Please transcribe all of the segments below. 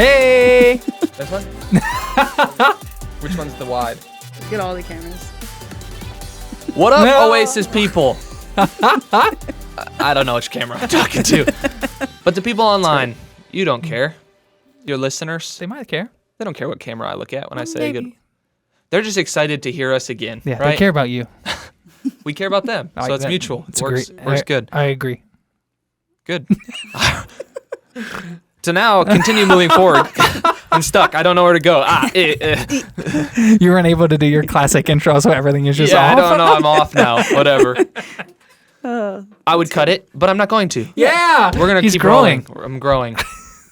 Hey! This one? Which one's the wide? Get all the cameras. What up, No. Oasis people? I don't know which camera I'm talking to. But the people online, you don't care. Your listeners, They might care. they don't care what camera I look at when I say Maybe. good. They're just excited to hear us again. Yeah, right? they care about you. We care about them. I So like it's that. mutual. It's Works great. good. I agree. Good. So now, continue moving forward. I'm stuck. I don't know where to go. You weren't able to do your classic intro, so everything is just Yeah, off. I don't know. I'm off now. Whatever. I would cut it, but I'm not going to. Yeah, We're gonna He's keep growing. rolling. I'm growing.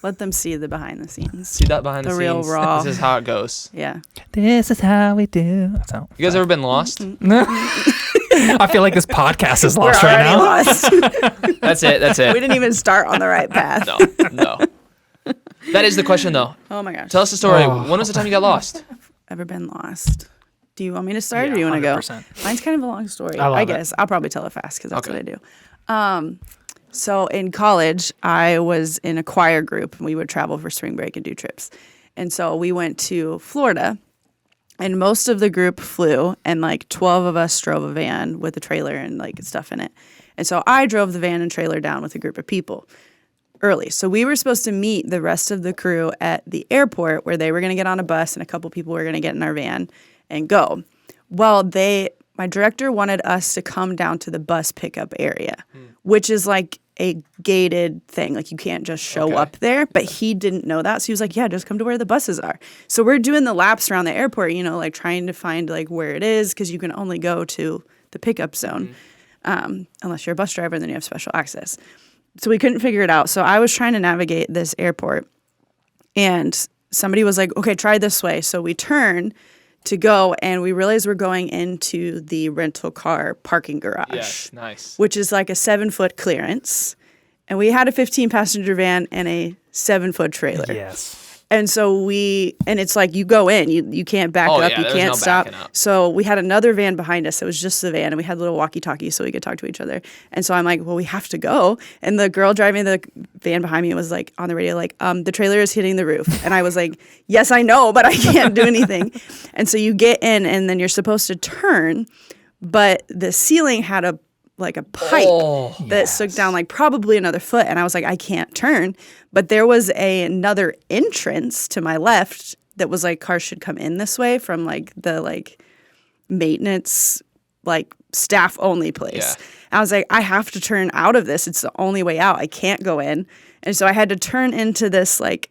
Let them see the behind the scenes. See that behind the The real scenes? raw. This is how it goes. Yeah. This is how we do. So, You guys ever been lost? I feel like this podcast is lost We're right already now. lost. That's it. That's We it. didn't even start on the right path. No. That is the question, though. Oh my gosh. Tell us the story. Oh. When was the time you got lost? Ever been lost? Do you want me to start or Yeah, do you want to go? 100%. Mine's kind of a long story. I love I it. guess. I'll probably tell it fast because that's Okay. what I do. So in college, I was in a choir group and we would travel for spring break and do trips. And so we went to Florida and most of the group flew and like 12 of us drove a van with a trailer and like stuff in it. And so I drove the van and trailer down with a group of people early. So we were supposed to meet the rest of the crew at the airport where they were going to get on a bus and a couple people were going to get in our van and go. Well, my director wanted us to come down to the bus pickup area, which is like a gated thing. Like you can't just show up there, but he didn't know that. So he was like, yeah, just come to where the buses are. So we're doing the laps around the airport, like trying to find like where it is because you can only go to the pickup zone unless you're a bus driver and then you have special access. So we couldn't figure it out. So I was trying to navigate this airport and somebody was like, okay, try this way. So we turn to go and we realized we're going into the rental car parking garage, Yes, nice. which is like a 7-foot clearance. And we had a 15-passenger van and a 7-foot trailer. Yes. And so and it's like you go in, you can't back Oh, up, yeah, you there's can't no stop. backing up. So we had another van behind us. It was just the van, and we had little walkie-talkies so we could talk to each other. And so I'm like, well, we have to go. And the girl driving the van behind me was like on the radio, like, the trailer is hitting the roof. And I was like, yes, I know, but I can't do anything. And so you get in, and then you're supposed to turn, but the ceiling had a pipe that stuck down like probably another foot. And I was like, I can't turn. But there was another entrance to my left that was like cars should come in this way from like the like maintenance, like staff only place. Yeah. I was like, I have to turn out of this. It's the only way out. I can't go in. And so I had to turn into this like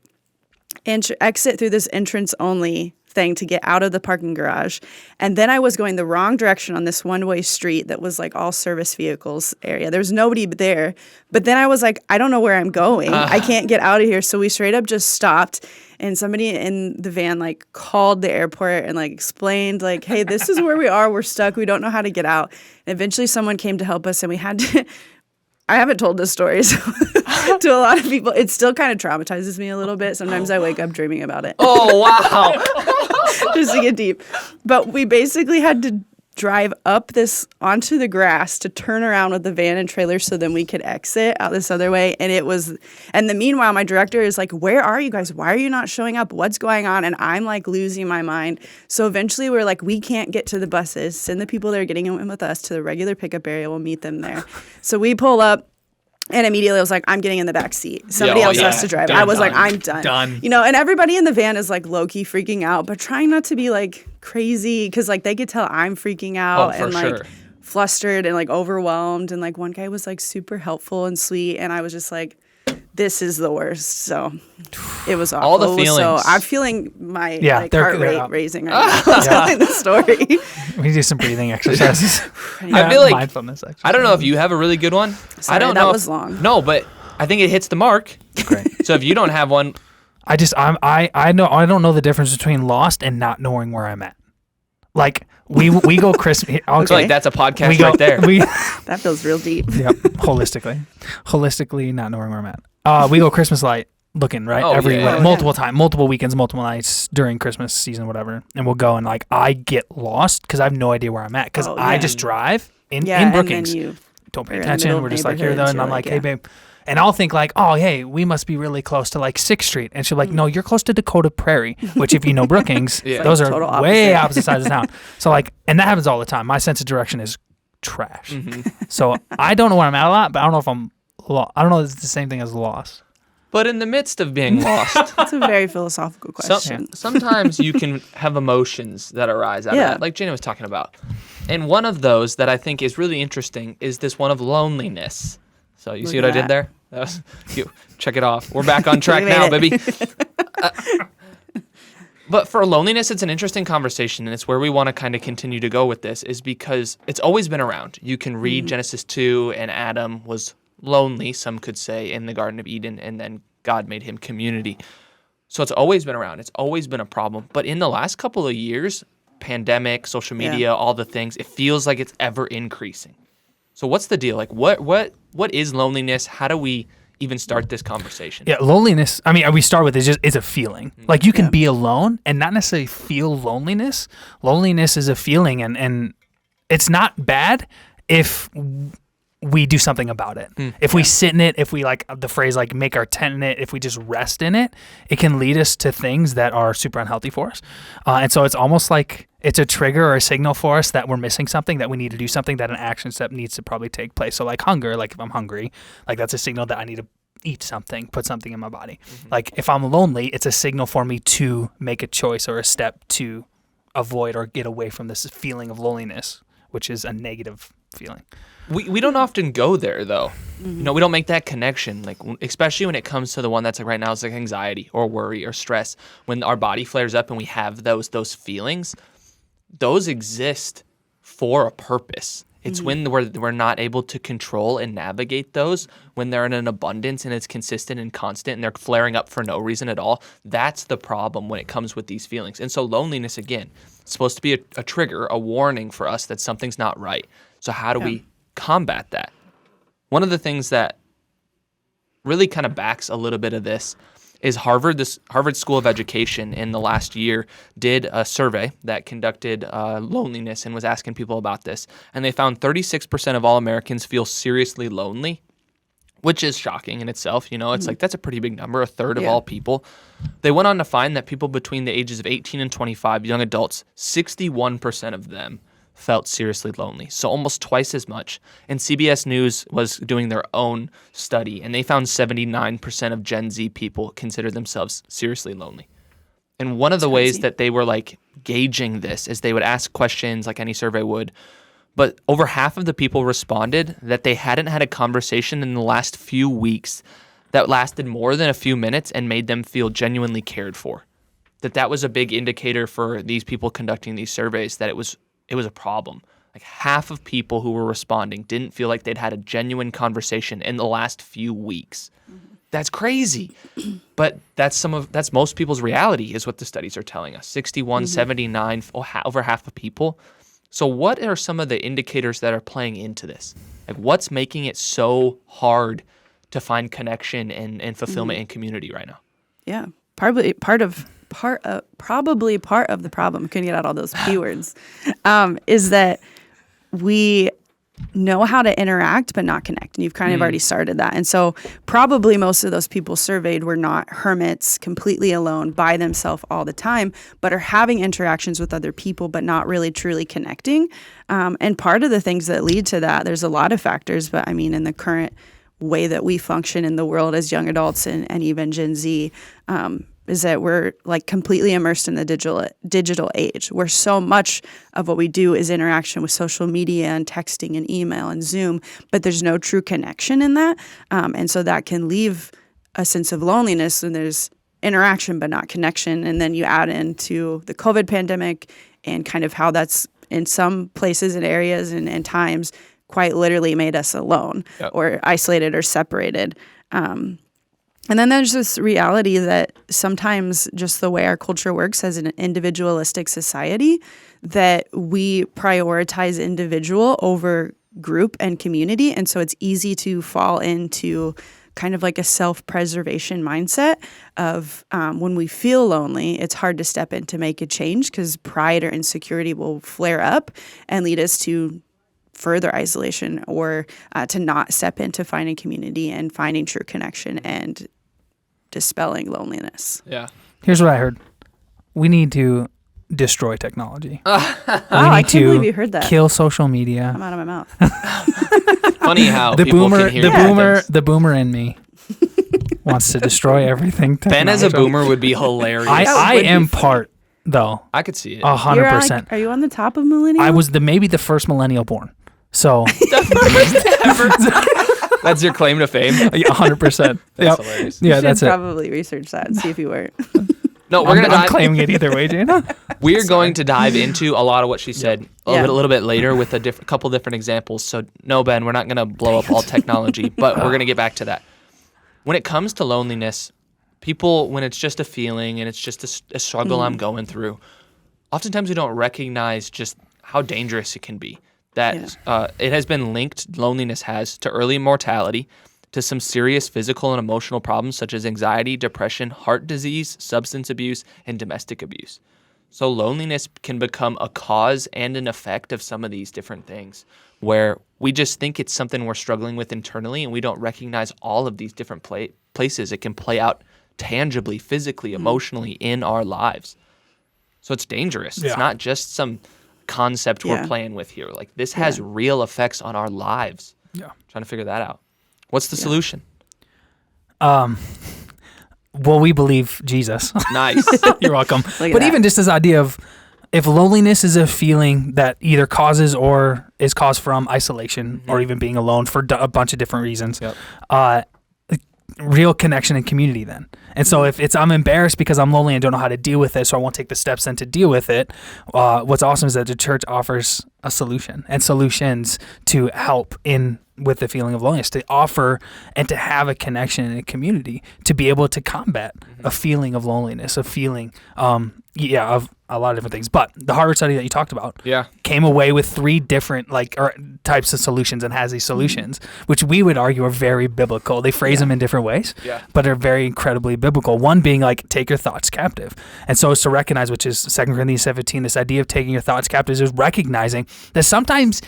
exit through this entrance only thing to get out of the parking garage. And then I was going the wrong direction on this one-way street that was like all service vehicles area. There was nobody there. But then I was like, I don't know where I'm going. I can't get out of here. So we straight up just stopped and somebody in the van like called the airport and like explained like, hey, this is where we are. We're stuck. We don't know how to get out. And eventually someone came to help us and we had to I haven't told this story to a lot of people. It still kind of traumatizes me a little bit. Sometimes I wake up dreaming about it. Oh, wow. Just to get deep. But we basically had to drive up this onto the grass to turn around with the van and trailer so then we could exit out this other way. And meanwhile, my director is like, where are you guys? Why are you not showing up? What's going on? And I'm like losing my mind. So eventually we're like, we can't get to the buses. Send the people that are getting in with us to the regular pickup area. We'll meet them there. So we pull up. And immediately I was like, I'm getting in the back seat. Somebody else has to drive. I was like, I'm done. Done. And everybody in the van is like low-key freaking out, but trying not to be like crazy because like they could tell I'm freaking out and like flustered and like overwhelmed. And like one guy was like super helpful and sweet. And I was just like, this is the worst. So it was awful. All the feelings. So I'm feeling my heart rate raising right now telling the story. We do some breathing exercises. I feel like mindfulness exercises. I don't know if you have a really good one. Sorry, I don't that know. was long. No, but I think it hits the mark. Great. So if you don't have one, I don't know the difference between lost and not knowing where I'm at. Like we go Christmas. Okay. I feel like that's a podcast we go, right there. That feels real deep. Yep. Holistically not knowing where I'm at. We go Christmas light looking right multiple weekends, multiple nights during Christmas season, whatever. And we'll go and like I get lost because I have no idea where I'm at because I just drive in Brookings. And then don't pay you're in the middle attention. of We're just like here though, and I'm like, hey babe. And I'll think like, oh, hey, we must be really close to like 6th Street. And she'll be like, no, you're close to Dakota Prairie, which if you know Brookings, those like are way opposite sides of town. So like, and that happens all the time. My sense of direction is trash. So I don't know where I'm at a lot, but I don't know if I'm lost. I don't know if it's the same thing as lost. But in the midst of being lost, That's a very philosophical question. sometimes you can have emotions that arise out of that, like Jaena was talking about. And one of those that I think is really interesting is this one of loneliness. So you see what I did there? That was you. Check it off. We're back on track now, baby. But for loneliness, it's an interesting conversation, and it's where we want to kind of continue to go with this, is because it's always been around. You can read Genesis 2, and Adam was lonely, some could say, in the Garden of Eden, and then God made him community. So it's always been around. It's always been a problem. But in the last couple of years, pandemic, social media, all the things, it feels like it's ever increasing. So what's the deal? Like, what is loneliness? How do we even start this conversation? Yeah, loneliness. I mean, we start with it's a feeling. Like you can be alone and not necessarily feel loneliness. Loneliness is a feeling, and it's not bad if we do something about it. If we sit in it, if we like the phrase like make our tent in it, if we just rest in it, it can lead us to things that are super unhealthy for us. And so it's almost like it's a trigger or a signal for us that we're missing something, that we need to do something, that an action step needs to probably take place. So like hunger, like if I'm hungry, like that's a signal that I need to eat something, put something in my body. Like if I'm lonely, it's a signal for me to make a choice or a step to avoid or get away from this feeling of loneliness, which is a negative feeling. We don't often go there, though. You know, we don't make that connection, like especially when it comes to the one that's like right now is like anxiety or worry or stress. When our body flares up and we have those feelings, those exist for a purpose. It's when we're not able to control and navigate those, when they're in an abundance and it's consistent and constant and they're flaring up for no reason at all. That's the problem when it comes with these feelings. And so loneliness, again, it's supposed to be a trigger, a warning for us that something's not right. So how do we combat that? One of the things that really kind of backs a little bit of this is Harvard School of Education in the last year did a survey that conducted loneliness and was asking people about this. And they found 36% of all Americans feel seriously lonely, which is shocking in itself. You know, it's like that's a pretty big number, a third of all people. They went on to find that people between the ages of 18 and 25, young adults, 61% of them felt seriously lonely, so almost twice as much. And CBS News was doing their own study, and they found 79% of Gen Z people consider themselves seriously lonely. And one of the ways that they were like gauging this is they would ask questions like any survey would, but over half of the people responded that they hadn't had a conversation in the last few weeks that lasted more than a few minutes and made them feel genuinely cared for. That was a big indicator for these people conducting these surveys, that it was a problem. Like half of people who were responding didn't feel like they'd had a genuine conversation in the last few weeks. That's crazy. But that's most people's reality is what the studies are telling us. 61, 79, over half of people. So what are some of the indicators that are playing into this? Like what's making it so hard to find connection and fulfillment in community right now? Yeah, probably part of the problem, couldn't get out all those P words, is that we know how to interact but not connect. And you've kind of already started that. And so probably most of those people surveyed were not hermits, completely alone by themselves all the time, but are having interactions with other people but not really truly connecting. And part of the things that lead to that, there's a lot of factors, but I mean, in the current way that we function in the world as young adults and even Gen Z, is that we're like completely immersed in the digital age, where so much of what we do is interaction with social media and texting and email and Zoom, but there's no true connection in that. And so that can leave a sense of loneliness when there's interaction but not connection. And then you add into the COVID pandemic and kind of how that's in some places and areas and times quite literally made us alone or isolated or separated. And then there's this reality that sometimes just the way our culture works as an individualistic society, that we prioritize individual over group and community. And so it's easy to fall into kind of like a self-preservation mindset of when we feel lonely, it's hard to step in to make a change because pride or insecurity will flare up and lead us to further isolation or to not step into finding community and finding true connection and dispelling loneliness. Yeah. Here's what I heard. We need to destroy technology. I can't believe you heard that. Kill social media. I'm out of my mouth. Funny how the people boomer, can hear the boomer in me wants to destroy everything. Ben as a boomer would be hilarious. I am part though. I could see it. 100%. Are you on the top of millennial? I was maybe the first millennial born. So That's your claim to fame. 100%. That's hilarious. Yeah, you that's should it. probably research that and see if you weren't. No, we're gonna I'm dive. claiming it either way, Jaena. We're going to dive into a lot of what she said a little bit later with a couple different examples. So no, Ben, we're not going to blow up all technology, but we're going to get back to that. When it comes to loneliness, people, when it's just a feeling and it's just a struggle I'm going through, oftentimes we don't recognize just how dangerous it can be. That it has been linked, loneliness has, to early mortality, to some serious physical and emotional problems such as anxiety, depression, heart disease, substance abuse, and domestic abuse. So loneliness can become a cause and an effect of some of these different things, where we just think it's something we're struggling with internally and we don't recognize all of these different places it can play out tangibly, physically, emotionally in our lives. So it's dangerous. Yeah. It's not just some concept we're playing with here. Like, this has real effects on our lives. Yeah. Trying to figure that out. What's the solution? Well, we believe Jesus. Nice. You're welcome. at But that. even just this idea of if loneliness is a feeling that either causes or is caused from isolation or even being alone for a bunch of different reasons, real connection and community then. And so if it's I'm embarrassed because I'm lonely and don't know how to deal with it, so I won't take the steps then to deal with it, what's awesome is that the church offers a solution and solutions to help with the feeling of loneliness, to offer and to have a connection and a community to be able to combat a feeling of loneliness, a feeling of a lot of different things. But the Harvard study that you talked about came away with 3 different types of solutions and has these solutions, which we would argue are very biblical. They phrase them in different ways, but are very incredibly biblical. One being take your thoughts captive. And so it's to recognize, which is 2 Corinthians 17, this idea of taking your thoughts captive is recognizing that sometimes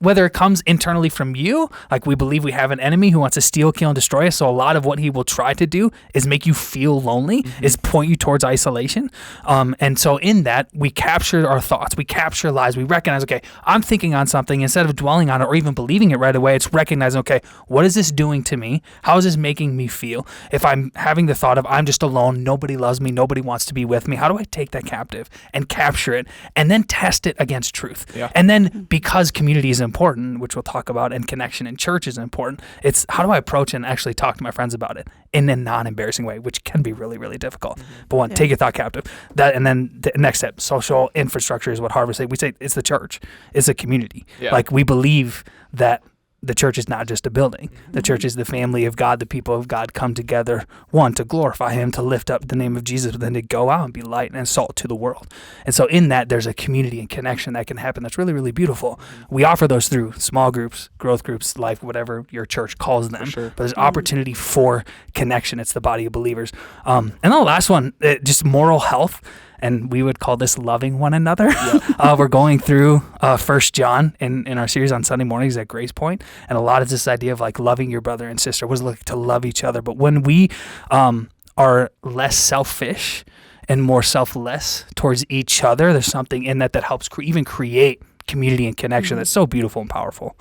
whether it comes internally from you, like we believe we have an enemy who wants to steal, kill, and destroy us. So a lot of what he will try to do is make you feel lonely, is point you towards isolation. And so in that, we capture our thoughts, we capture lies, we recognize, okay, I'm thinking on something. Instead of dwelling on it or even believing it right away, it's recognizing, okay, what is this doing to me? How is this making me feel? If I'm having the thought of I'm just alone, nobody loves me, nobody wants to be with me, how do I take that captive and capture it and then test it against truth? And then because community is important, which we'll talk about, and connection in church is important, it's how do I approach and actually talk to my friends about it in a non-embarrassing way, which can be really, really difficult. But one, take your thought captive. That, and then the next step, social infrastructure is what Harvard say. We say it's the church, it's a community. Like we believe that the church is not just a building. The church is the family of God. The people of God come together, one, to glorify him, to lift up the name of Jesus, but then to go out and be light and salt to the world. And so in that, there's a community and connection that can happen that's really, really beautiful. We offer those through small groups, growth groups, life, whatever your church calls them. But there's opportunity for connection. It's the body of believers. And then the last one, just moral health. And we would call this loving one another. We're going through 1 John in our series on Sunday mornings at Grace Point, and a lot of this idea of loving your brother and sister. What does it look like to love each other? But when we are less selfish and more selfless towards each other, there's something in that helps even create community and connection that's so beautiful and powerful.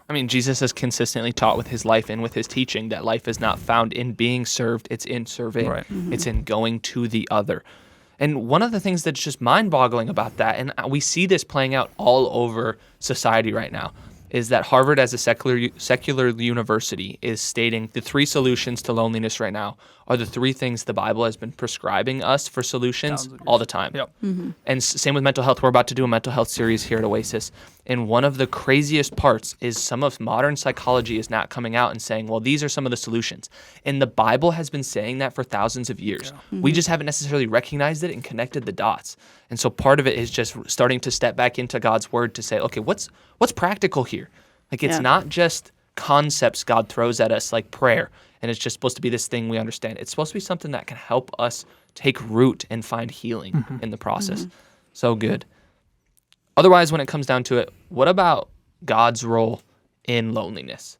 I mean, Jesus has consistently taught with his life and with his teaching that life is not found in being served, it's in serving. It's in going to the other. And one of the things that's just mind-boggling about that, and we see this playing out all over society right now, is that Harvard, as a secular university, is stating the 3 solutions to loneliness right now are the 3 things the Bible has been prescribing us for solutions all the time. And same with mental health. We're about to do a mental health series here at Oasis. And one of the craziest parts is some of modern psychology is not coming out and saying, well, these are some of the solutions. And the Bible has been saying that for thousands of years. We just haven't necessarily recognized it and connected the dots. And so part of it is just starting to step back into God's word to say, okay, what's practical here? Like, it's not just concepts God throws at us like prayer, and it's just supposed to be this thing we understand. It's supposed to be something that can help us take root and find healing in the process. So good. Otherwise, when it comes down to it, what about God's role in loneliness?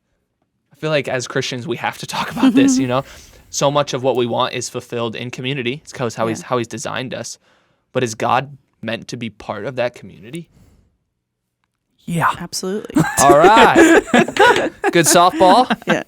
I feel like as Christians, we have to talk about this, you know? So much of what we want is fulfilled in community. It's because how he's designed us. But is God meant to be part of that community? Yeah. Absolutely. All right. Good softball. Yeah.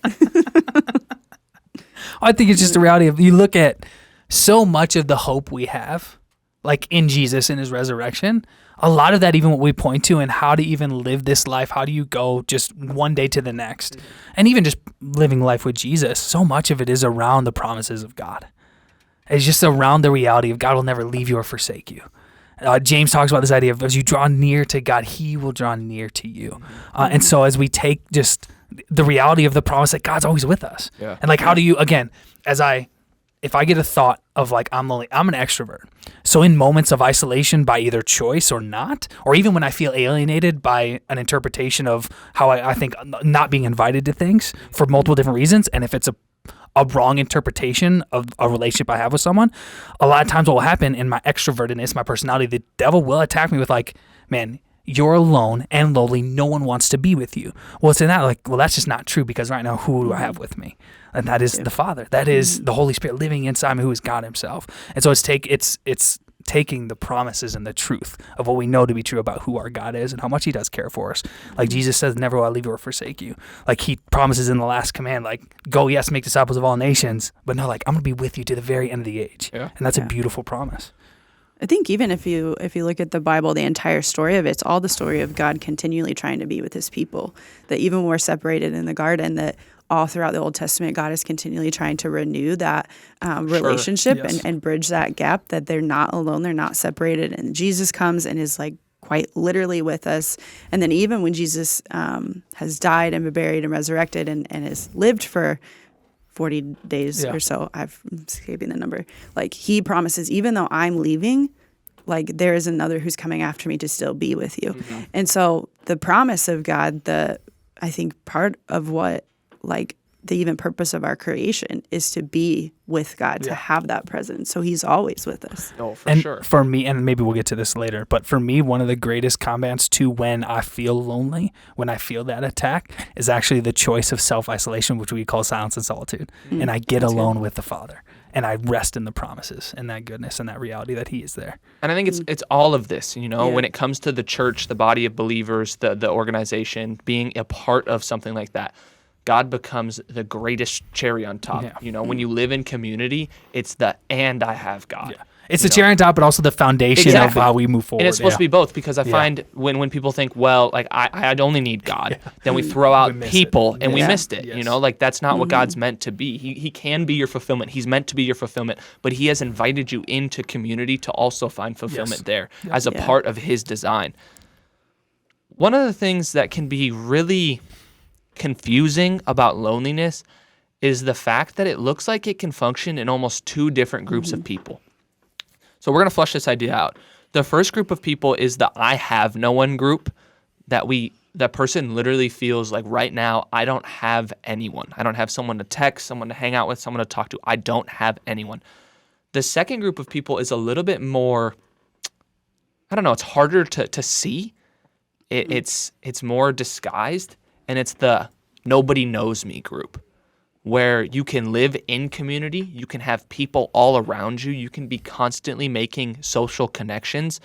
I think it's just the reality of, you look at so much of the hope we have, like in Jesus and his resurrection, a lot of that, even what we point to and how to even live this life, how do you go just one day to the next, and even just living life with Jesus, so much of it is around the promises of God. It's just around the reality of God will never leave you or forsake you. James talks about this idea of as you draw near to God, he will draw near to you. And so as we take just the reality of the promise that God's always with us. Yeah. And like, how do you, again, if I get a thought of like, I'm lonely, I'm an extrovert. So in moments of isolation by either choice or not, or even when I feel alienated by an interpretation of how I think not being invited to things for multiple different reasons, and if it's a wrong interpretation of a relationship I have with someone, a lot of times what will happen in my extrovertedness, my personality, the devil will attack me with like, man, you're alone and lonely. No one wants to be with you. Well, it's in that like, well, that's just not true, because right now, who do I have with me? And that is the Father. That is the Holy Spirit living inside me, who is God himself. And so it's taking the promises and the truth of what we know to be true about who our God is and how much he does care for us. Like Jesus says, never will I leave you or forsake you. Like he promises in the last command, like, go, yes, make disciples of all nations, but no, like, I'm going to be with you to the very end of the age. Yeah. And that's a beautiful promise. I think even if you look at the Bible, the entire story of it's all the story of God continually trying to be with his people. That even when we're separated in the garden, that all throughout the Old Testament, God is continually trying to renew that relationship and bridge that gap, that they're not alone, they're not separated. And Jesus comes and is like quite literally with us. And then even when Jesus has died and been buried and resurrected and has lived for 40 days or so, I'm escaping the number, like he promises, even though I'm leaving, like there is another who's coming after me to still be with you. Mm-hmm. And so the promise of God, I think part of what, like the even purpose of our creation is to be with God, to have that presence. So he's always with us. Oh, for sure. For me, and maybe we'll get to this later, but for me, one of the greatest combats to when I feel lonely, when I feel that attack, is actually the choice of self-isolation, which we call silence and solitude. And I get alone with the Father. And I rest in the promises and that goodness and that reality that he is there. And I think it's all of this, you know, when it comes to the church, the body of believers, the organization, being a part of something like that. God becomes the greatest cherry on top. Yeah. You know, when you live in community, it's and I have God. Yeah. It's the cherry on top, but also the foundation of how we move forward. And it's supposed to be both, because I find when people think, well, like I'd only need God, then we throw out people and we missed it. Yes. You know, like that's not what God's meant to be. He can be your fulfillment. He's meant to be your fulfillment, but he has invited you into community to also find fulfillment there as a part of his design. One of the things that can be really confusing about loneliness is the fact that it looks like it can function in almost two different groups of people. So we're going to flesh this idea out. The first group of people is the I have no one group, that person literally feels like right now I don't have anyone. I don't have someone to text, someone to hang out with, someone to talk to. I don't have anyone. The second group of people is a little bit more, I don't know, it's harder to see. It's more disguised. And it's the nobody knows me group, where you can live in community, you can have people all around you, you can be constantly making social connections,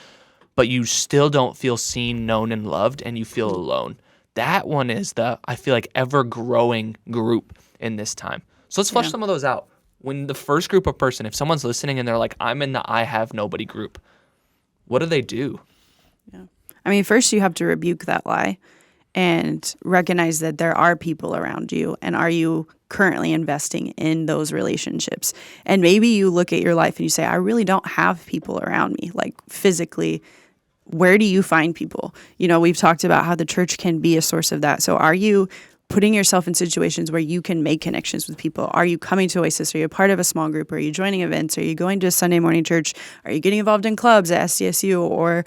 but you still don't feel seen, known, and loved, and you feel alone. That one is I feel like, ever-growing group in this time. So let's flesh some of those out. When the first group of person, if someone's listening and they're like, I'm in the I have nobody group, what do they do? Yeah. I mean, first you have to rebuke that lie and recognize that there are people around you, and are you currently investing in those relationships? And maybe you look at your life and you say, I really don't have people around me, like physically. Where do you find people? You know, we've talked about how the church can be a source of that. So are you putting yourself in situations where you can make connections with people? Are you coming to Oasis? Are you a part of a small group? Are you joining events? Are you going to a Sunday morning church? Are you getting involved in clubs at SDSU or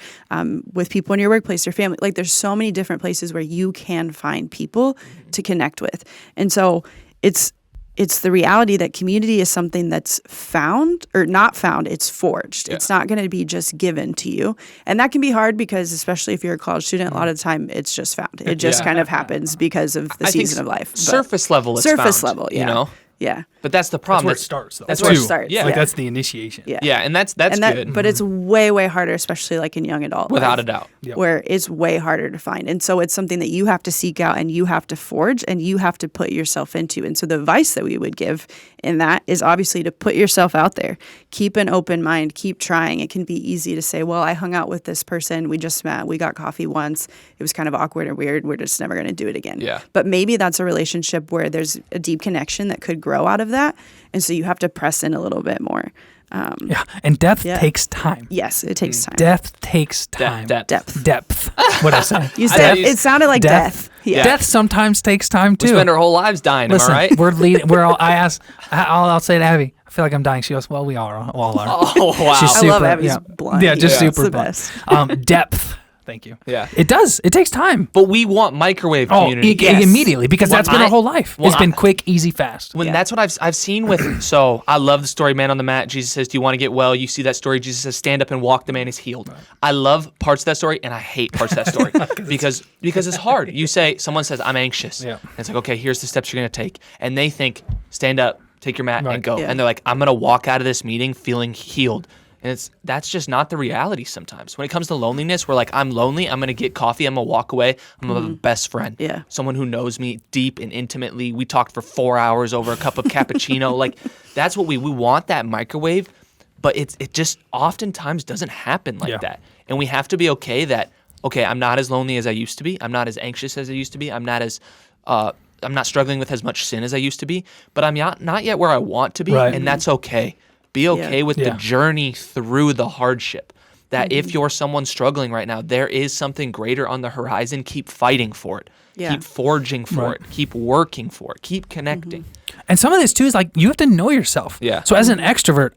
with people in your workplace or family? Like there's so many different places where you can find people to connect with. And so it's it's the reality that community is something that's found or not found, it's forged. It's not going to be just given to you. And that can be hard because, especially if you're a college student, a lot of the time it's just found. It just kind of happens because of the season of life. Surface level it's surface found, level, you know? Yeah. But that's the problem. That's where it starts, though. That's where it starts. Yeah. Like, that's the initiation. Yeah. And that's good. But it's way, way harder, especially like in young adult Without life, a doubt. Yep. where it's way harder to find. And so it's something that you have to seek out and you have to forge and you have to put yourself into. And so the advice that we would give in that is obviously to put yourself out there. Keep an open mind. Keep trying. It can be easy to say, well, I hung out with this person. We just met. We got coffee once. It was kind of awkward and weird. We're just never going to do it again. Yeah. But maybe that's a relationship where there's a deep connection that could grow out of that. And so you have to press in a little bit more. And depth takes time. Yes, it takes time. Depth takes time. Depth. What I say? You said it sounded like death. Yeah. Death sometimes takes time too. We spend our whole lives dying, Listen, am I right? we're leading. We're all. I'll say to Abby, I feel like I'm dying. She goes, well, we all are. Oh, wow. She's I super, love Abby's blunt. Yeah, just It's super the blunt. best. Depth. Thank you. Yeah. It does. It takes time. But we want microwave community. Immediately, because that's been our whole life. It's been quick, easy, fast. That's what I've seen with. So I love the story, man on the mat. Jesus says, "Do you want to get well?" You see that story. Jesus says, "Stand up and walk. The man is healed." Right. I love parts of that story, and I hate parts of that story because it's hard. Someone says, "I'm anxious." Yeah. And it's like, okay, here's the steps you're gonna take, and they think, "Stand up, take your mat, and go." Yeah. And they're like, "I'm gonna walk out of this meeting feeling healed." And that's just not the reality sometimes. When it comes to loneliness, we're like, I'm lonely. I'm going to get coffee. I'm going to walk away. I'm going to have a best friend. Yeah. Someone who knows me deep and intimately. We talked for 4 hours over a cup of cappuccino. Like, that's what we want, that microwave. But it just oftentimes doesn't happen like that. And we have to be okay that, I'm not as lonely as I used to be. I'm not as anxious as I used to be. I'm not struggling with as much sin as I used to be. But I'm not yet where I want to be. Right. And that's okay. Be okay with the journey through the hardship. That if you're someone struggling right now, there is something greater on the horizon. Keep fighting for it. Yeah. Keep forging for it. Keep working for it. Keep connecting. And some of this too is like you have to know yourself. Yeah. So as an extrovert,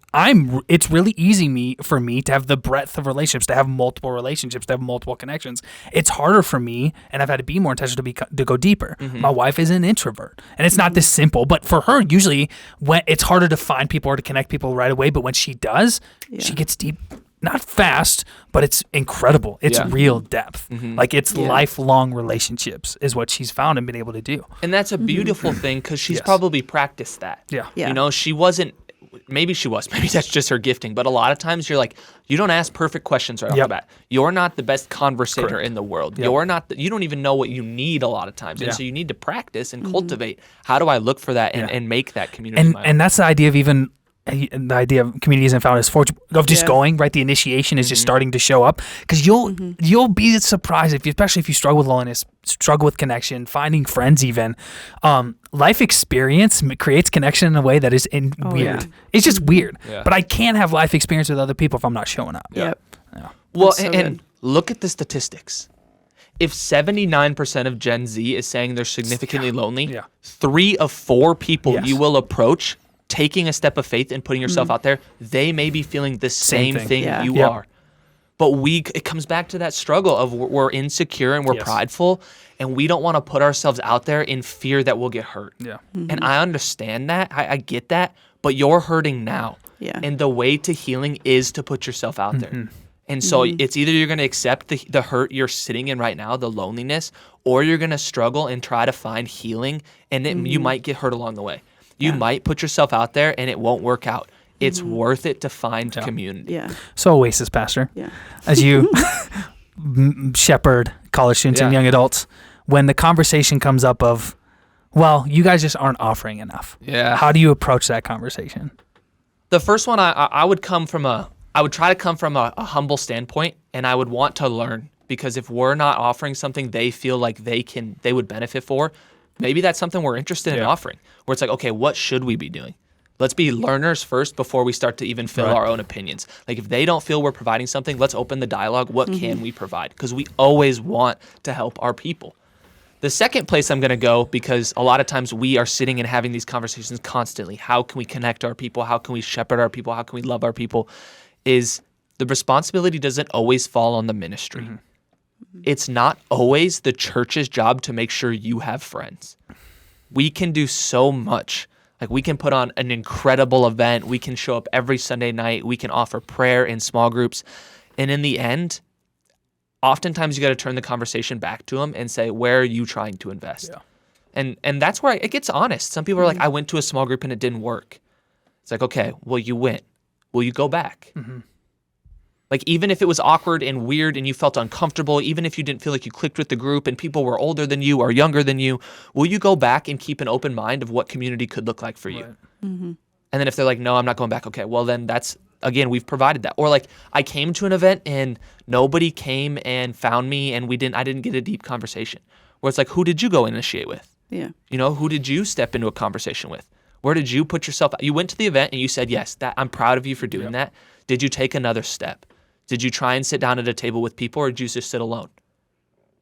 it's really easy for me to have the breadth of relationships, to have multiple relationships, to have multiple connections. It's harder for me, and I've had to be more intentional to go deeper. My wife is an introvert, and it's not this simple. But for her, usually when it's harder to find people or to connect people right away. But when she does, she gets deep. Not fast, but it's incredible. It's real depth. Like it's lifelong relationships is what she's found and been able to do. And that's a beautiful thing because she's probably practiced that. Yeah. You know, she wasn't, maybe she was, maybe that's just her gifting. But a lot of times you're like, you don't ask perfect questions right off the bat. You're not the best conversator in the world. You're not, you don't even know what you need a lot of times. And so you need to practice and cultivate. How do I look for that and make that community? And that's the idea of even, the idea of community isn't found as fortune of just going right. The initiation is just starting to show up because you'll be surprised especially if you struggle with loneliness, struggle with connection, finding friends even. Life experience creates connection in a way that is weird. It's just weird. Yeah. But I can't have life experience with other people if I'm not showing up. Yep. Yeah. Well, and look at the statistics. If 79% of Gen Z is saying they're significantly lonely, 3 of 4 people you will approach taking a step of faith and putting yourself out there, they may be feeling the same thing you are. But it comes back to that struggle of we're insecure and we're prideful, and we don't want to put ourselves out there in fear that we'll get hurt. Yeah. And I understand that. I get that. But you're hurting now. Yeah. And the way to healing is to put yourself out there. And so it's either you're going to accept the hurt you're sitting in right now, the loneliness, or you're going to struggle and try to find healing, and you might get hurt along the way. You might put yourself out there and it won't work out. It's worth it to find community. Yeah. So Oasis pastor, as you shepherd college students and young adults, when the conversation comes up of, well, you guys just aren't offering enough. Yeah. How do you approach that conversation? The first one, I would try to come from a humble standpoint, and I would want to learn, because if we're not offering something they feel like they would benefit for, maybe that's something we're interested in offering, where it's like, okay, what should we be doing? Let's be learners first before we start to even fill our own opinions. Like if they don't feel we're providing something, let's open the dialogue. What can we provide? Because we always want to help our people. The second place I'm going to go, because a lot of times we are sitting and having these conversations constantly. How can we connect our people? How can we shepherd our people? How can we love our people? Is the responsibility doesn't always fall on the ministry. It's not always the church's job to make sure you have friends. We can do so much. Like we can put on an incredible event. We can show up every Sunday night. We can offer prayer in small groups. And in the end, oftentimes you got to turn the conversation back to them and say, where are you trying to invest? Yeah. And that's where it gets honest. Some people are like, I went to a small group and it didn't work. It's like, okay, well, you went. Will you go back? Mm-hmm. Like, even if it was awkward and weird and you felt uncomfortable, even if you didn't feel like you clicked with the group and people were older than you or younger than you, will you go back and keep an open mind of what community could look like for you? Mm-hmm. And then if they're like, no, I'm not going back. Okay, well, then that's, again, we've provided that. Or like, I came to an event and nobody came and found me and I didn't get a deep conversation. Where it's like, who did you go initiate with? Yeah. You know, who did you step into a conversation with? Where did you put yourself? You went to the event and you said, yes, that I'm proud of you for doing that. Did you take another step? Did you try and sit down at a table with people, or did you just sit alone?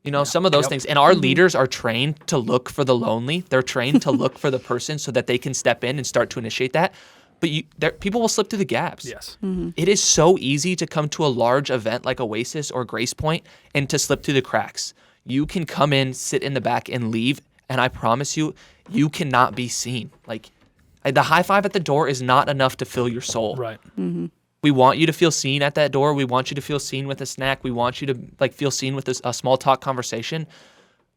You know, some of those things. And our leaders are trained to look for the lonely. They're trained to look for the person so that they can step in and start to initiate that. But people will slip through the gaps. Yes. Mm-hmm. It is so easy to come to a large event like Oasis or Grace Point and to slip through the cracks. You can come in, sit in the back, and leave, and I promise you, you cannot be seen. Like, the high five at the door is not enough to fill your soul. Right. Mm-hmm. We want you to feel seen at that door. We want you to feel seen with a snack. We want you to like feel seen with a small talk conversation.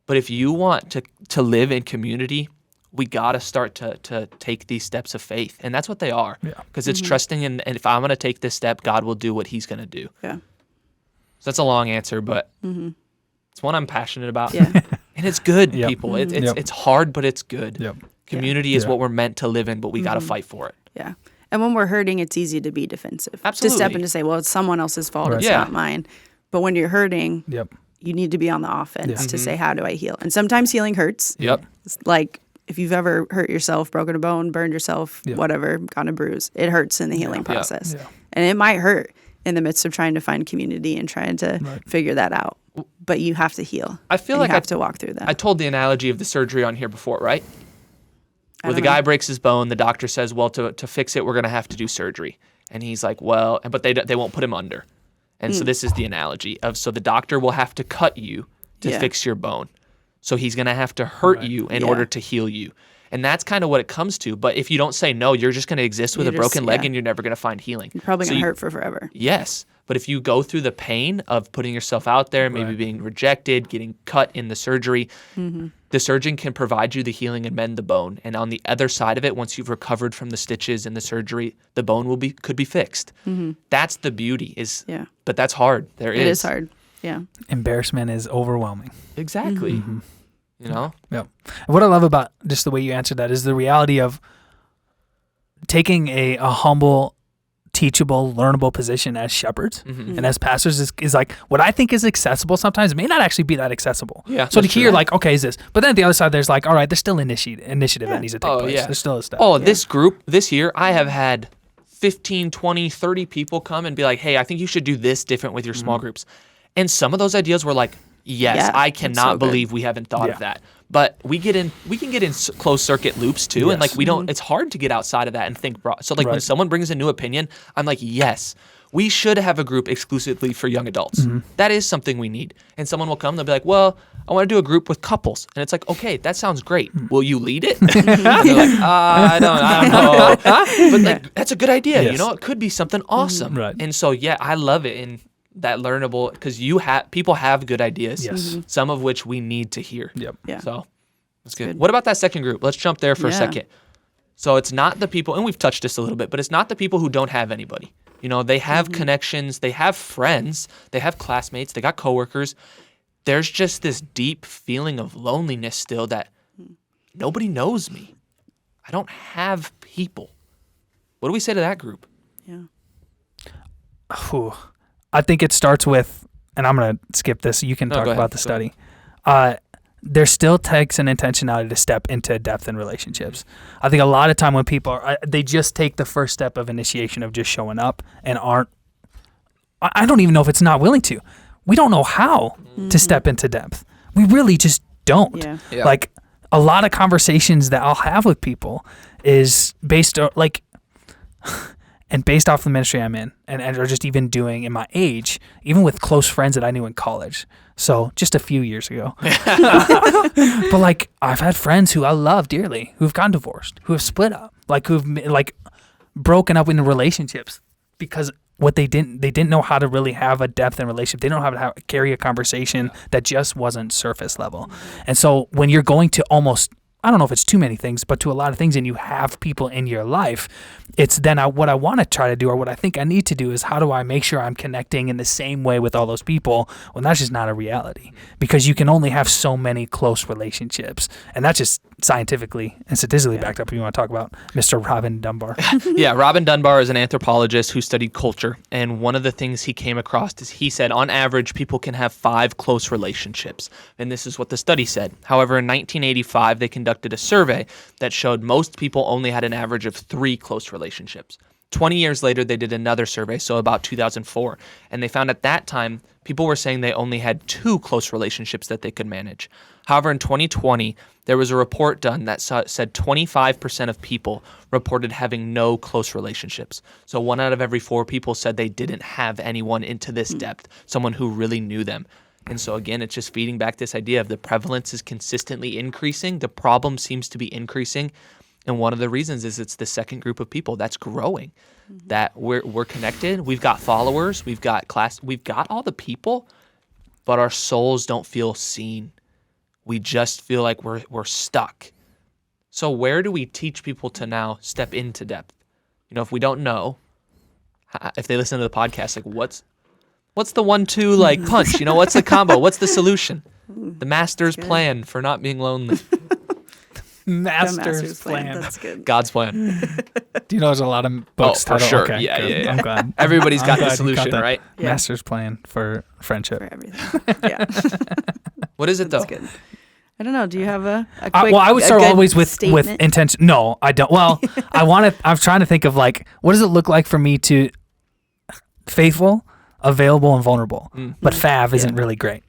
But if you want to live in community, we got to start to take these steps of faith. And that's what they are. Because it's trusting and if I'm going to take this step, God will do what he's going to do. Yeah. So that's a long answer, but it's one I'm passionate about. Yeah. And it's good, people. It's hard, but it's good. Yep. Community is what we're meant to live in, but we got to fight for it. Yeah. And when we're hurting, it's easy to be defensive. Absolutely. To step in to say, well, it's someone else's fault. Right. It's Yeah. not mine. But when you're hurting, Yep. you need to be on the offense to say, how do I heal? And sometimes healing hurts. Yep. It's like if you've ever hurt yourself, broken a bone, burned yourself, whatever, gotten a bruise, it hurts in the healing process. Yeah. And it might hurt in the midst of trying to find community and trying to figure that out. But you have to heal. I feel and like you have to walk through that. I told the analogy of the surgery on here before, right? Where the guy breaks his bone, the doctor says, well, to fix it, we're going to have to do surgery. And he's like, well, but they won't put him under. And so this is the analogy of, so the doctor will have to cut you to fix your bone. So he's going to have to hurt you in order to heal you. And that's kind of what it comes to. But if you don't say no, you're just going to exist with a broken leg and you're never going to find healing. You're probably going to hurt for forever. Yes. But if you go through the pain of putting yourself out there, maybe being rejected, getting cut in the surgery, the surgeon can provide you the healing and mend the bone. And on the other side of it, once you've recovered from the stitches and the surgery, the bone could be fixed. That's the beauty. But that's hard. It is hard. Yeah. Embarrassment is overwhelming. Exactly. You know? Yeah. What I love about just the way you answered that is the reality of taking a humble, teachable, learnable position as shepherds and as pastors is like what I think is accessible sometimes may not actually be that accessible. Yeah. So to hear like, okay, is this? But then at the other side, there's like, all right, there's still initiative that needs to take place. Yeah. There's still a step. This group this year, I have had 15, 20, 30 people come and be like, hey, I think you should do this different with your small groups. And some of those ideas were like, yes, I cannot believe we haven't thought of that. But we can get in closed circuit loops too. And like, it's hard to get outside of that and think broad. So like when someone brings a new opinion, I'm like, yes, we should have a group exclusively for young adults. That is something we need. And someone will come, they'll be like, well, I want to do a group with couples. And it's like, okay, that sounds great. Will you lead it? And they're like, I don't know. But like, that's a good idea. Yes. You know, it could be something awesome. Right. And so, I love it. And that learnable, because people have good ideas, some of which we need to hear. Yep. Yeah. So that's good. What about that second group? Let's jump there for a second. So it's not the people, and we've touched this a little bit, but it's not the people who don't have anybody. You know, they have connections, they have friends, they have classmates, they got coworkers. There's just this deep feeling of loneliness still that nobody knows me. I don't have people. What do we say to that group? Yeah. Whew. I think it starts with, and I'm going to skip this so you can talk about the study. There still takes an intentionality to step into depth in relationships. I think a lot of time when people they just take the first step of initiation of just showing up and I don't even know if it's not willing to. We don't know how to step into depth. We really just don't. Yeah. Like a lot of conversations that I'll have with people is based on like, And based off the ministry I'm in, and or just even doing in my age, even with close friends that I knew in college, so just a few years ago. But like, I've had friends who I love dearly, who've gotten divorced, who have split up, like who've like broken up in relationships because what they didn't know how to really have a depth in relationship. They don't know how to carry a conversation that just wasn't surface level. And so when you're going to almost, I don't know if it's too many things, but to a lot of things, and you have people in your life, it's then what I want to try to do, or what I think I need to do, is how do I make sure I'm connecting in the same way with all those people when that's just not a reality, because you can only have so many close relationships, and that's just scientifically and statistically backed up. If you want to talk about Mr. Robin Dunbar. Yeah, Robin Dunbar is an anthropologist who studied culture, and one of the things he came across is he said on average people can have 5 close relationships, and this is what the study said. However, in 1985 they conducted a survey that showed most people only had an average of 3 close relationships. 20 years later they did another survey, so about 2004, and they found at that time people were saying they only had 2 close relationships that they could manage. However, in 2020, there was a report done that said 25% of people reported having no close relationships. So 1 out of every 4 people said they didn't have anyone into this depth, someone who really knew them. And so again, it's just feeding back this idea of the prevalence is consistently increasing. The problem seems to be increasing. And one of the reasons is it's the second group of people that's growing, that we're connected. We've got followers. We've got class. We've got all the people, but our souls don't feel seen. We just feel like we're stuck. So where do we teach people to now step into depth? You know, if we don't know, if they listen to the podcast, like what's the 1-2 like punch? You know, what's the combo? What's the solution? The master's plan for not being lonely. Master's plan. That's good. God's plan. Do you know there's a lot of books for titled? sure. Okay, Yeah, good. yeah. I'm glad. Everybody's got the glad you solution, that. right? Yeah. Master's plan for friendship. For everything. Yeah. What is it though? That's good. I don't know. Do you have a quick? Well, I would a start good always with statement? intention. No, I don't. Well, I'm trying to think of like, what does it look like for me to faithful, available, and vulnerable? But fav isn't really great.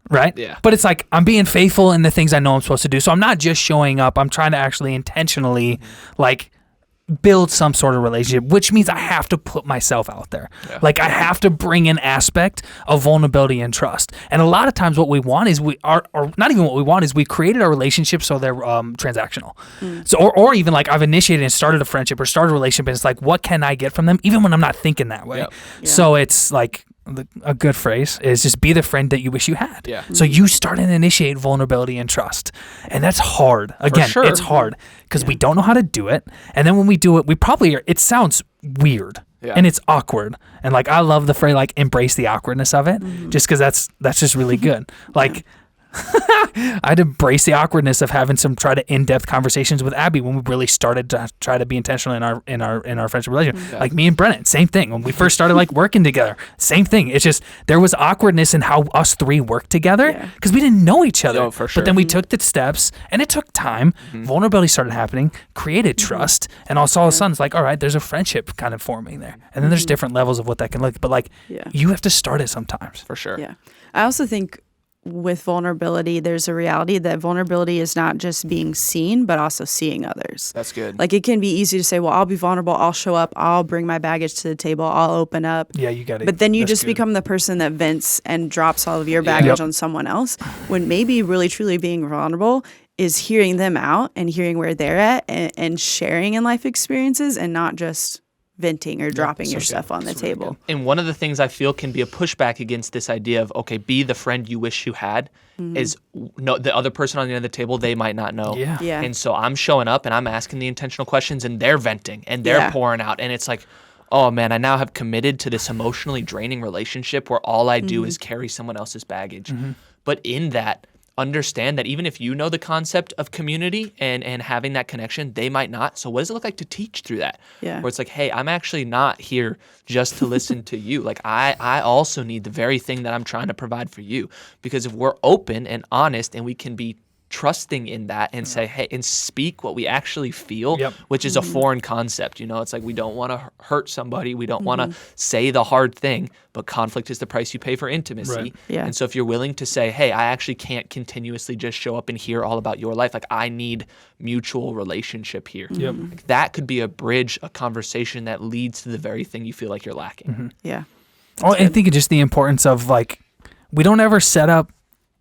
Right? Yeah. But it's like I'm being faithful in the things I know I'm supposed to do. So I'm not just showing up. I'm trying to actually intentionally like build some sort of relationship, which means I have to put myself out there. Yeah. Like I have to bring an aspect of vulnerability and trust. And a lot of times what we want is or not even what we want is we created our relationships so they're transactional. So or even like I've initiated and started a friendship or started a relationship and it's like, what can I get from them? Even when I'm not thinking that way. Yep. Yeah. So it's like a good phrase is just be the friend that you wish you had. Yeah. So you start and initiate vulnerability and trust. And that's hard. Again, sure. it's hard because we don't know how to do it. And then when we do it, we probably it sounds weird. Yeah. And it's awkward. And like I love the phrase like embrace the awkwardness of it just because that's just really good. Like I'd embrace the awkwardness of having some in-depth conversations with Abby when we really started to try to be intentional in our friendship relationship. Yeah. Like me and Brennen, same thing. When we first started like working together, same thing. It's just there was awkwardness in how us 3 worked together because we didn't know each other. Oh, for sure. But then we took the steps, and it took time. Vulnerability started happening, created trust, and all of a sudden it's like, all right, there's a friendship kind of forming there. And then there's different levels of what that can look. But like, you have to start it sometimes. For sure. Yeah. I also think with vulnerability, there's a reality that vulnerability is not just being seen, but also seeing others. That's good. Like it can be easy to say, well, I'll be vulnerable. I'll show up. I'll bring my baggage to the table. I'll open up. Yeah, you got it. But then you just become the person that vents and drops all of your baggage on someone else, when maybe really truly being vulnerable is hearing them out and hearing where they're at and sharing in life experiences and not just venting or dropping your stuff on the table. And one of the things I feel can be a pushback against this idea of, okay, be the friend you wish you had, is no, the other person on the end of the table, they might not know. Yeah. Yeah. And so I'm showing up and I'm asking the intentional questions and they're venting and they're pouring out. And it's like, oh man, I now have committed to this emotionally draining relationship where all I do is carry someone else's baggage. But in that, understand that even if you know the concept of community and having that connection, they might not. So what does it look like to teach through that? Yeah. Where it's like, hey, I'm actually not here just to listen to you. Like I also need the very thing that I'm trying to provide for you. Because if we're open and honest and we can be trusting in that and say, hey, and speak what we actually feel, which is a foreign concept. It's like we don't want to hurt somebody. We don't want to say the hard thing, but conflict is the price you pay for intimacy. Right. Yeah. And so if you're willing to say, hey, I actually can't continuously just show up and hear all about your life. Like I need mutual relationship here. Like, that could be a bridge, a conversation that leads to the very thing you feel like you're lacking. Yeah. Oh, I think just the importance of like, we don't ever set up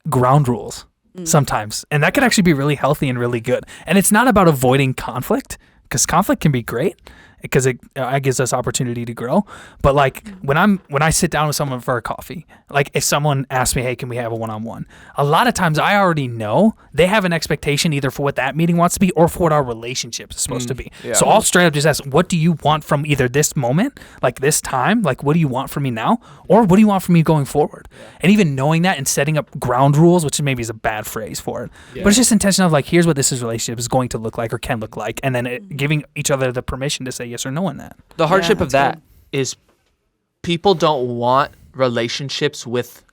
ground rules sometimes. And that could actually be really healthy and really good. And it's not about avoiding conflict, because conflict can be great because it gives us opportunity to grow. But like when I sit down with someone for a coffee, like if someone asks me, hey, can we have a one-on-one? A lot of times I already know they have an expectation either for what that meeting wants to be or for what our relationship is supposed to be. Yeah. So I'll straight up just ask, what do you want from either this moment, like this time, like what do you want from me now? Or what do you want from me going forward? Yeah. And even knowing that and setting up ground rules, which maybe is a bad phrase for it, but it's just intention of like, here's what this relationship is going to look like or can look like. And then giving each other the permission to say yes or no in that. The hardship of that is people don't want relationships with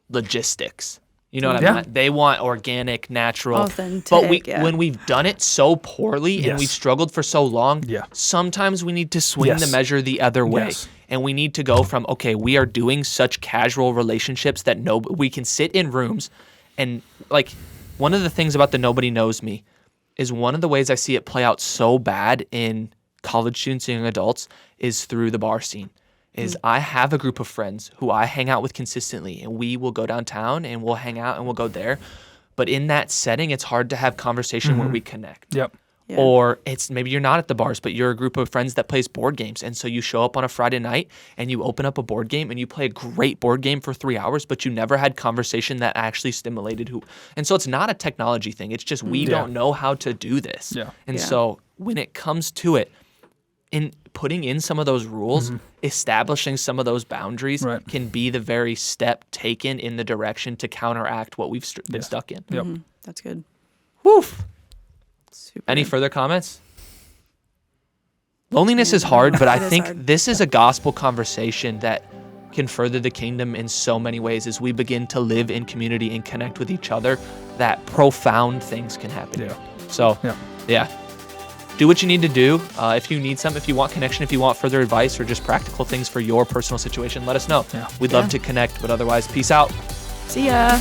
logistics. You know what I mean? They want organic, natural. Authentic, but when we've done it so poorly and we've struggled for so long, sometimes we need to swing the measure the other way. And we need to go from, okay, we are doing such casual relationships that we can sit in rooms. And like one of the things about the Nobody Knows Me is one of the ways I see it play out so bad in college students and young adults is through the bar scene. I have a group of friends who I hang out with consistently, and we will go downtown and we'll hang out and we'll go there. But in that setting, it's hard to have conversation where we connect. Yep. Yeah. Or it's maybe you're not at the bars, but you're a group of friends that plays board games. And so you show up on a Friday night and you open up a board game and you play a great board game for 3 hours, but you never had conversation that actually stimulated who. And so it's not a technology thing. It's just we don't know how to do this. Yeah. And so when it comes to it, in putting in some of those rules, establishing some of those boundaries can be the very step taken in the direction to counteract what we've been stuck in. Yep. That's good. Woof. Super Any good. further comments? Loneliness is hard, but I think this is a gospel conversation that can further the kingdom in so many ways as we begin to live in community and connect with each other, that profound things can happen. Yeah. So, do what you need to do. If you need something, if you want connection, if you want further advice or just practical things for your personal situation, let us know. Yeah. We'd love to connect, but otherwise, peace out. See ya.